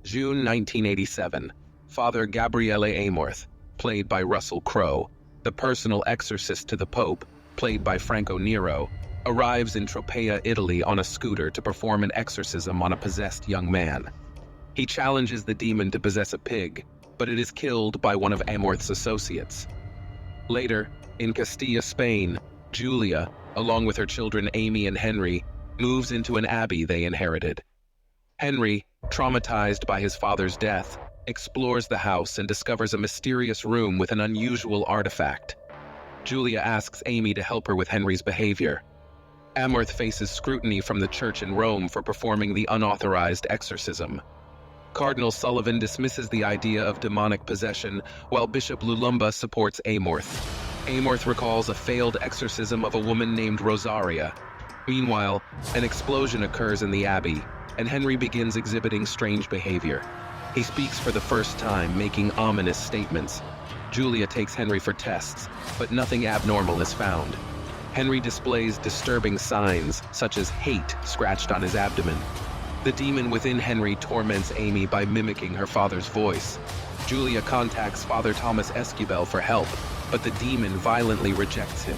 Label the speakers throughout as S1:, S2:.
S1: June 1987, Father Gabriele Amorth, played by Russell Crowe, the personal exorcist to the Pope, played by Franco Nero, arrives in Tropea, Italy on a scooter to perform an exorcism on a possessed young man. He challenges the demon to possess a pig, but it is killed by one of Amorth's associates. Later, in Castilla, Spain, Julia, along with her children Amy and Henry, moves into an abbey they inherited. Henry, traumatized by his father's death, explores the house and discovers a mysterious room with an unusual artifact. Julia asks Amy to help her with Henry's behavior. Amorth faces scrutiny from the church in Rome for performing the unauthorized exorcism. Cardinal Sullivan dismisses the idea of demonic possession, while Bishop Lulumba supports Amorth. Amorth recalls a failed exorcism of a woman named Rosaria. Meanwhile, an explosion occurs in the abbey, and Henry begins exhibiting strange behavior. He speaks for the first time, making ominous statements. Julia takes Henry for tests, but nothing abnormal is found. Henry displays disturbing signs, such as hate scratched on his abdomen. The demon within Henry torments Amy by mimicking her father's voice. Julia contacts Father Thomas Esquivel for help, but the demon violently rejects him.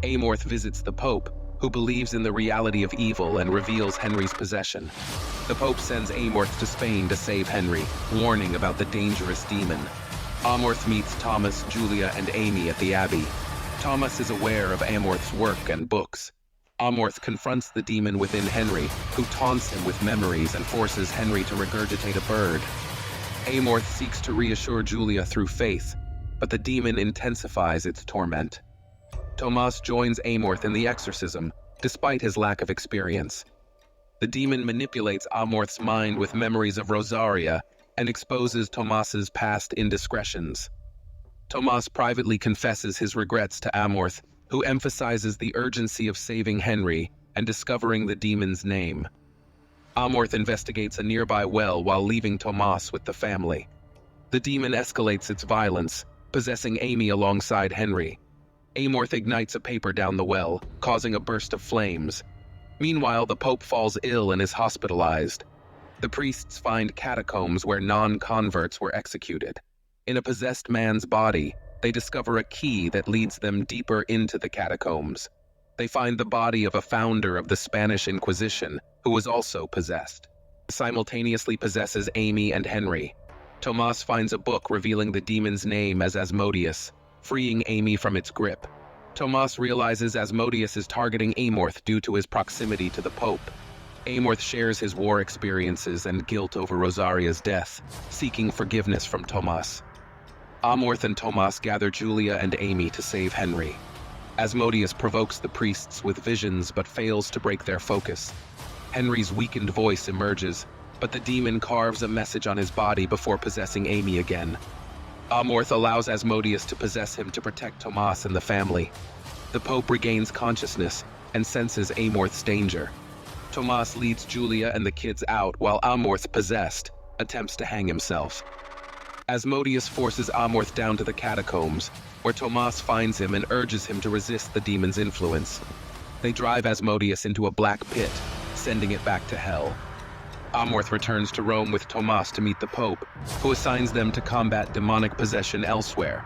S1: Amorth visits the Pope, who believes in the reality of evil and reveals Henry's possession. The Pope sends Amorth to Spain to save Henry, warning about the dangerous demon. Amorth meets Thomas, Julia, and Amy at the Abbey. Thomas is aware of Amorth's work and books. Amorth confronts the demon within Henry, who taunts him with memories and forces Henry to regurgitate a bird. Amorth seeks to reassure Julia through faith, but the demon intensifies its torment. Tomas joins Amorth in the exorcism, despite his lack of experience. The demon manipulates Amorth's mind with memories of Rosaria and exposes Tomas's past indiscretions. Tomas privately confesses his regrets to Amorth, who emphasizes the urgency of saving Henry and discovering the demon's name. Amorth investigates a nearby well while leaving Tomas with the family. The demon escalates its violence, possessing Amy alongside Henry. Amorth ignites a paper down the well, causing a burst of flames. Meanwhile, the Pope falls ill and is hospitalized. The priests find catacombs where non-converts were executed. In a possessed man's body, they discover a key that leads them deeper into the catacombs. They find the body of a founder of the Spanish Inquisition, who was also possessed. Simultaneously possesses Amy and Henry. Tomas finds a book revealing the demon's name as Asmodeus, freeing Amy from its grip. Tomas realizes Asmodeus is targeting Amorth due to his proximity to the Pope. Amorth shares his war experiences and guilt over Rosaria's death, seeking forgiveness from Tomas. Amorth and Tomas gather Julia and Amy to save Henry. Asmodeus provokes the priests with visions but fails to break their focus. Henry's weakened voice emerges, but the demon carves a message on his body before possessing Amy again. Amorth allows Asmodeus to possess him to protect Tomas and the family. The Pope regains consciousness and senses Amorth's danger. Tomas leads Julia and the kids out while Amorth, possessed, attempts to hang himself. Asmodeus forces Amorth down to the catacombs, where Tomas finds him and urges him to resist the demon's influence. They drive Asmodeus into a black pit, sending it back to hell. Amorth returns to Rome with Tomas to meet the Pope, who assigns them to combat demonic possession elsewhere.